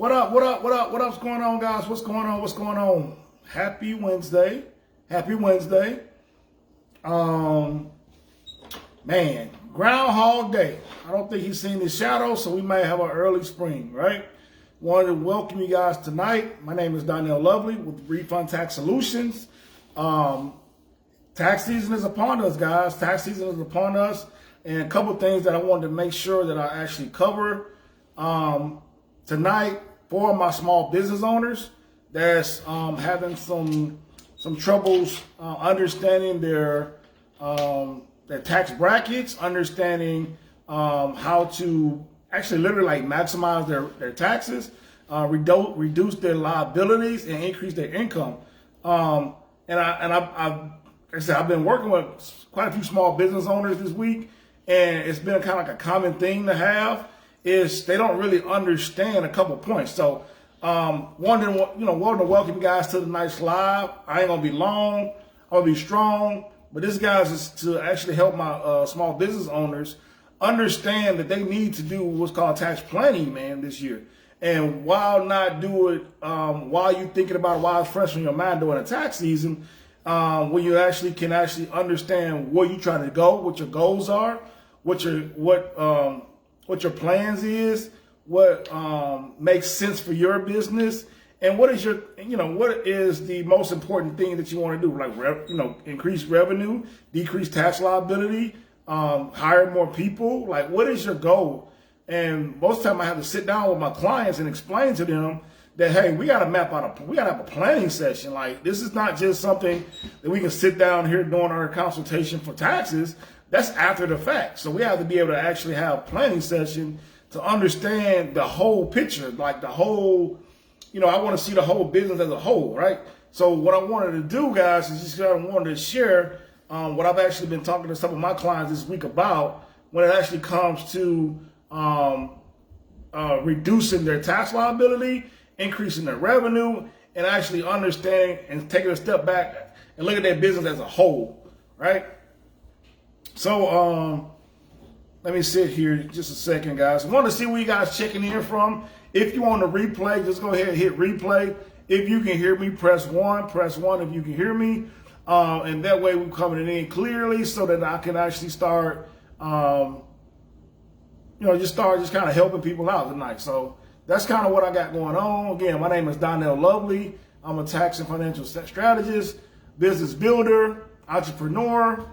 What up, what up, what up, what up's going on, guys? What's going on, what's going on? Happy Wednesday. Happy Wednesday. Man, Groundhog Day. I don't think he's seen his shadow, so we may have an early spring, right? Wanted to welcome you guys tonight. My name is Doniel Lovely with Refund Tax Solutions. Tax season is upon us, guys. Tax season is upon us. And a couple things that I wanted to make sure that I actually cover tonight for my small business owners that's having some troubles understanding their tax brackets, understanding how to actually literally like maximize their taxes, reduce their liabilities, and increase their income. Like I said, I've been working with quite a few small business owners this week, and it's been kind of like a common thing to have is they don't really understand a couple points. So, wanted to welcome you guys to tonight's live. I ain't gonna be long. I'll be strong, but this guys is to actually help my small business owners understand that they need to do what's called tax planning, man, this year. And while not do it while you're thinking about it, while it's fresh in your mind during the tax season, when you actually can understand where you're trying to go, what your goals are, what your plans is, what makes sense for your business, and what is what is the most important thing that you want to do, like increase revenue, decrease tax liability, hire more people. Like, what is your goal? And most of the time I have to sit down with my clients and explain to them that, hey, we got to have a planning session. Like, this is not just something that we can sit down here doing our consultation for taxes. That's after the fact. So we have to be able to actually have a planning session to understand the whole picture, like the whole, I want to see the whole business as a whole, right? So what I wanted to do, guys, is just wanted to share what I've actually been talking to some of my clients this week about when it actually comes to reducing their tax liability, increasing their revenue, and actually understanding and taking a step back and look at their business as a whole, right? So let me sit here just a second, guys. I want to see where you guys checking in from. If you want to replay, just go ahead and hit replay. If you can hear me, press 1. Press 1 if you can hear me. And that way we're coming in clearly so that I can actually start, just kind of helping people out tonight. So that's kind of what I got going on. Again, my name is Doniel Lovely. I'm a tax and financial strategist, business builder, entrepreneur.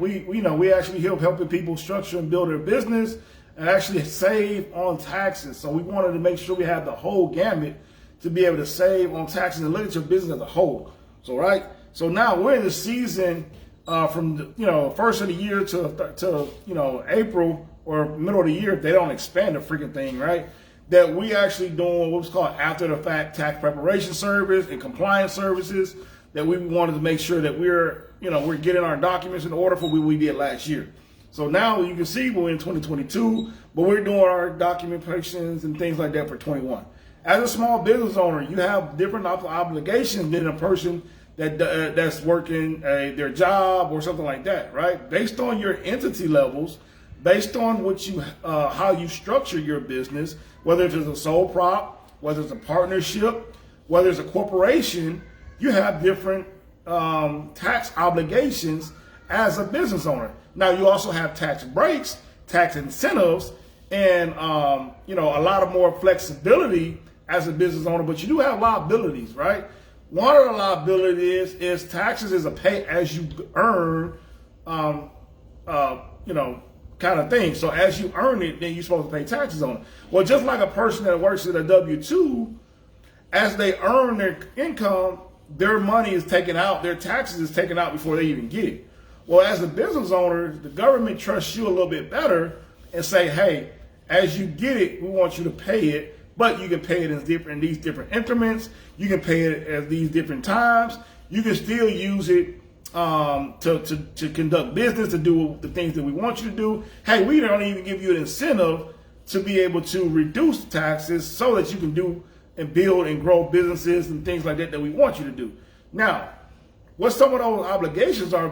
We actually helping people structure and build their business and actually save on taxes. So we wanted to make sure we have the whole gamut to be able to save on taxes and look at your business as a whole. So so now we're in the season from first of the year to April or middle of the year, if they don't expand the freaking thing, right? That we actually doing what's called after the fact tax preparation service and compliance services, that we wanted to make sure that we're getting our documents in order for what we did last year. So now you can see we're in 2022, but we're doing our documentations and things like that for 21. As a small business owner, you have different obligations than a person that's working their job or something like that, right? Based on your entity levels, based on how you structure your business, whether it's a sole prop, whether it's a partnership, whether it's a corporation, you have different tax obligations as a business owner. Now, you also have tax breaks, tax incentives, and a lot of more flexibility as a business owner, but you do have liabilities, right? One of the liabilities is taxes is a pay as you earn, kind of thing. So as you earn it, then you're supposed to pay taxes on it. Well, just like a person that works at a W-2, as they earn their income, their money is taken out, their taxes is taken out before they even get it. Well, as a business owner, the government trusts you a little bit better and say, hey, as you get it, we want you to pay it, but you can pay it in these different increments. You can pay it at these different times. You can still use it to conduct business, to do the things that we want you to do. Hey, we don't even give you an incentive to be able to reduce taxes so that you can do and build and grow businesses and things like that we want you to do. Now, what some of those obligations are,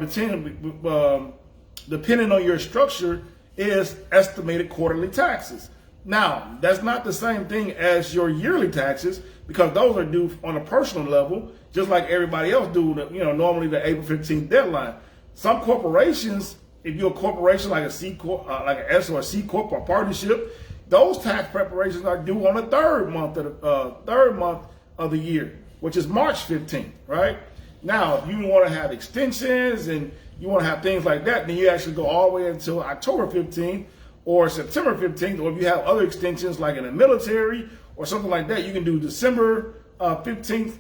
depending on your structure, is estimated quarterly taxes. Now, that's not the same thing as your yearly taxes, because those are due on a personal level, just like everybody else do, normally the April 15th deadline. Some corporations, if you're a corporation like a C Corp, like an S or a C Corp or partnership, those tax preparations are due on the third month of the year, which is March 15th, right? Now, if you want to have extensions and you want to have things like that, then you actually go all the way until October 15th or September 15th, or if you have other extensions like in the military or something like that, you can do December 15th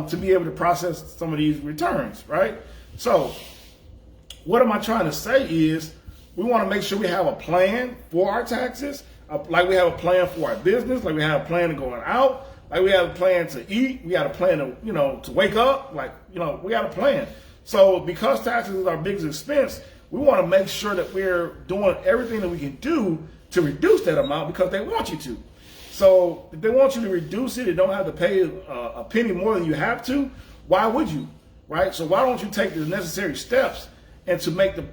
to be able to process some of these returns, right? So what am I trying to say is we want to make sure we have a plan for our taxes, like we have a plan for our business, like we have a plan to going out, like we have a plan to eat, we got a plan to, to wake up, we got a plan. So because taxes is our biggest expense, we want to make sure that we're doing everything that we can do to reduce that amount, because they want you to. So if they want you to reduce it and don't have to pay a penny more than you have to, why would you, right? So why don't you take the necessary steps and to make the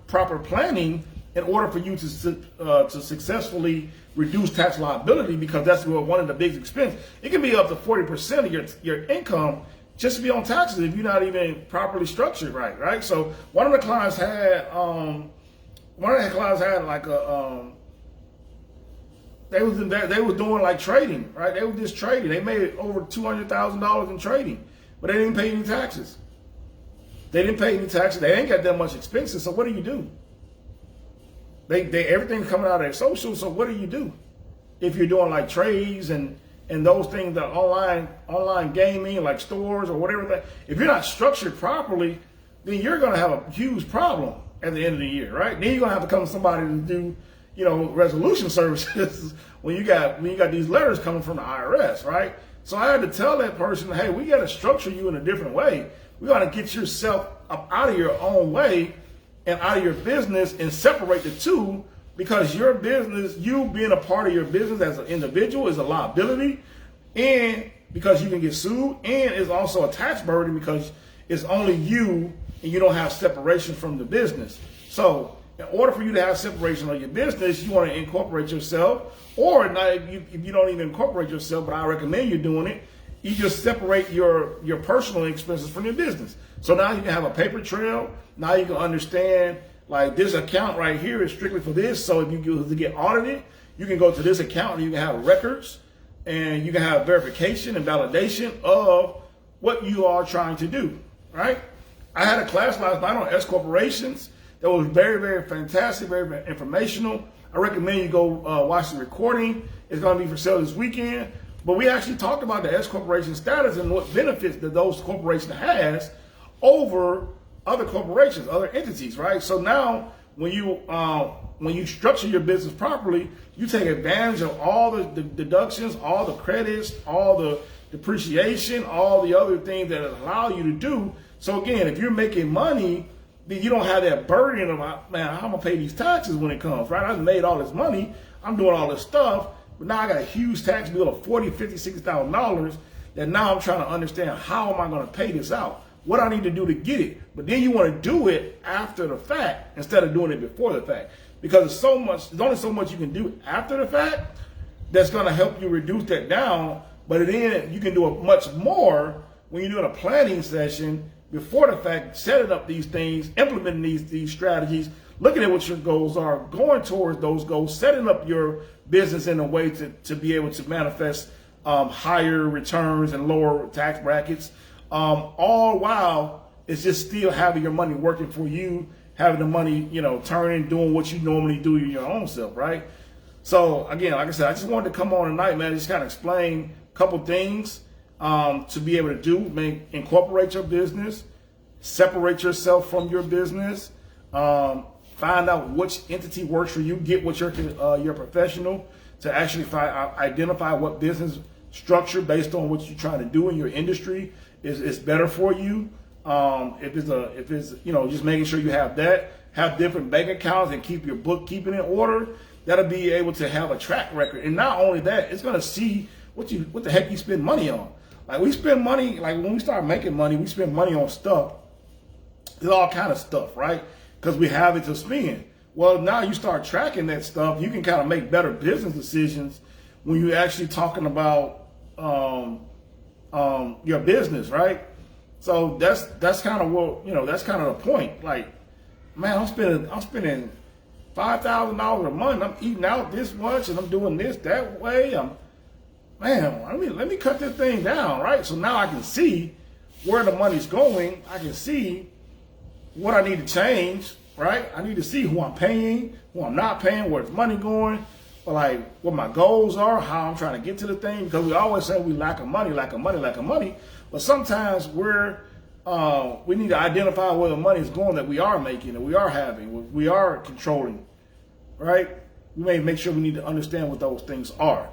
proper planning in order for you to successfully reduce tax liability, because that's one of the big expenses. It can be up to 40% of your income just to be on taxes if you're not even properly structured right? So one of the clients had like a they was doing like trading, right? They were just trading. They made over $200,000 in trading, but they didn't pay any taxes. They didn't pay any taxes. They ain't got that much expenses. So what do? Everything's coming out of their social. So what do? If you're doing like trades and those things, that online gaming, like stores or whatever, if you're not structured properly, then you're going to have a huge problem at the end of the year, right? Then you're going to have to come to somebody to do, resolution services when you got these letters coming from the IRS, right? So I had to tell that person, hey, we got to structure you in a different way. We got to get yourself up out of your own way and out of your business and separate the two, because your business, you being a part of your business as an individual, is a liability, and because you can get sued, and it's also a tax burden because it's only you and you don't have separation from the business. So in order for you to have separation of your business, you want to incorporate yourself, or not, if you don't even incorporate yourself, but I recommend you doing it, you just separate your personal expenses from your business. So now you can have a paper trail. Now you can understand, like, this account right here is strictly for this. So if you go to get audited, you can go to this account and you can have records, and you can have verification and validation of what you are trying to do, right? I had a class last night on S corporations that was very, very fantastic, very, very informational. I recommend you go watch the recording. It's going to be for sale this weekend. But we actually talked about the S corporation status and what benefits that those corporations has over other corporations, other entities, right? So now when you structure your business properly, you take advantage of all the deductions, all the credits, all the depreciation, all the other things that allow you to do. So again, if you're making money, then you don't have that burden of, man, how am I gonna pay these taxes when it comes, right? I've made all this money, I'm doing all this stuff, but now I got a huge tax bill of $40,000, $50,000, $60,000 that now I'm trying to understand, how am I gonna pay this out? What I need to do to get it? But then you want to do it after the fact instead of doing it before the fact, because there's only so much you can do after the fact that's going to help you reduce that down. But then you can do it much more when you're doing a planning session before the fact, setting up these things, implementing these strategies, looking at what your goals are, going towards those goals, setting up your business in a way to be able to manifest higher returns and lower tax brackets. All while it's just still having your money working for you, having the money, turning, doing what you normally do in your own self, right? So again, like I said, I just wanted to come on tonight, man, just kind of explain a couple things to be able to incorporate your business, separate yourself from your business, find out which entity works for you, get with your professional to actually identify what business structure based on what you're trying to do in your industry is better for you. If it's just making sure you have different bank accounts and keep your bookkeeping in order, that'll be able to have a track record. And not only that, it's gonna see what the heck you spend money on. Like, we spend money, like when we start making money, we spend money on stuff. There's all kind of stuff, right? Because we have it to spend. Well, now you start tracking that stuff. You can kind of make better business decisions when you're actually talking about your business, right? So that's kind of what, that's kind of the point. Like, man, I'm spending $5,000 a month. I'm eating out this much, and I'm doing this that way. Let me cut this thing down, right? So now I can see where the money's going. I can see what I need to change, right? I need to see who I'm paying, who I'm not paying, where's money going, or like what my goals are, how I'm trying to get to the thing. Because we always say we lack of money. But sometimes we need to identify where the money is going that we are making, that we are having, we are controlling, right? We may make sure we need to understand what those things are.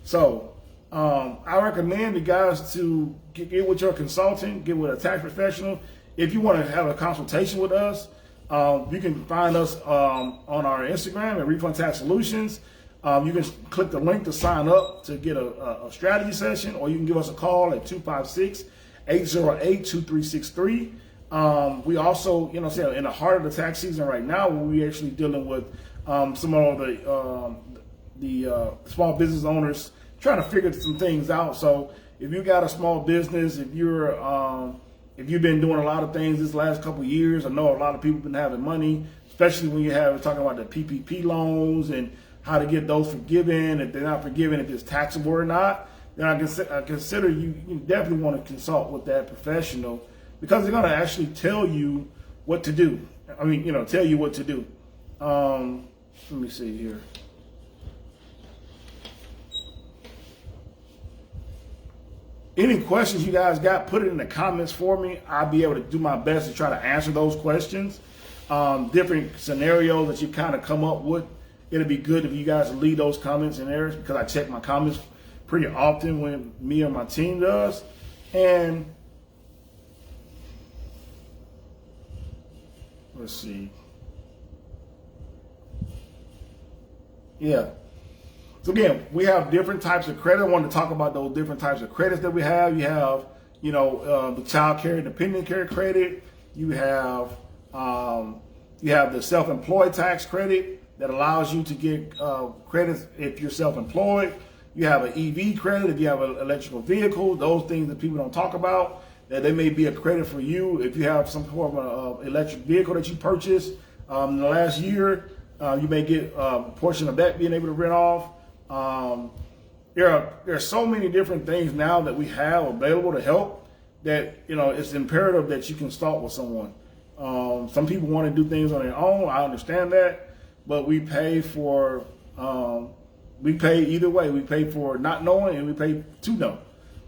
So I recommend you guys to get with your consultant, get with a tax professional. If you want to have a consultation with us, you can find us on our Instagram at Refund Tax Solutions. You can click the link to sign up to get a strategy session, or you can give us a call at 256-808-2363. We also, in the heart of the tax season right now, where we're actually dealing with some of the small business owners trying to figure some things out. So if you got a small business, if you've been doing a lot of things this last couple of years, I know a lot of people have been having money, especially when you're talking about the PPP loans and how to get those forgiven, if they're not forgiven, if it's taxable or not, then I consider you definitely want to consult with that professional, because they're going to actually tell you what to do. Tell you what to do. Let me see here. Any questions you guys got, put it in the comments for me. I'll be able to do my best to try to answer those questions. Different scenarios that you kind of come up with. It'll be good if you guys leave those comments in there, because I check my comments pretty often when me or my team does. And let's see. Yeah. So again, we have different types of credit. I wanted to talk about those different types of credits that we have. You have, the child care and dependent care credit. You have the self-employed tax credit that allows you to get credits if you're self-employed. You have an EV credit if you have an electrical vehicle. Those things that people don't talk about, that they may be a credit for you if you have some form of electric vehicle that you purchased in the last year. You may get a portion of that being able to rent off. There are so many different things now that we have available to help that, it's imperative that you can start with someone. Some people want to do things on their own. I understand that, but we pay either way. We pay for not knowing, and we pay to know,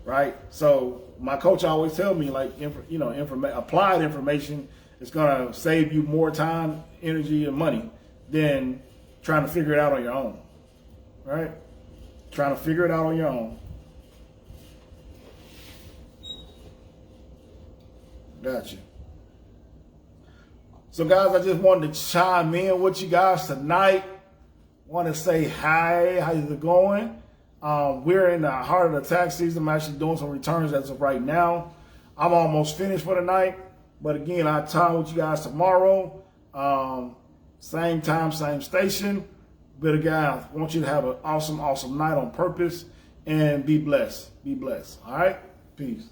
right? So my coach always tell me, like, applied information is going to save you more time, energy, and money than trying to figure it out on your own. Right? Trying to figure it out on your own. Gotcha. So guys, I just wanted to chime in with you guys tonight. Want to say hi, how's it going? We're in the heart of the tax season. I'm actually doing some returns as of right now. I'm almost finished for the night. But again, I'll time with you guys tomorrow. Same time, same station. But again, I want you to have an awesome, awesome night on purpose, and be blessed. Be blessed. All right? Peace.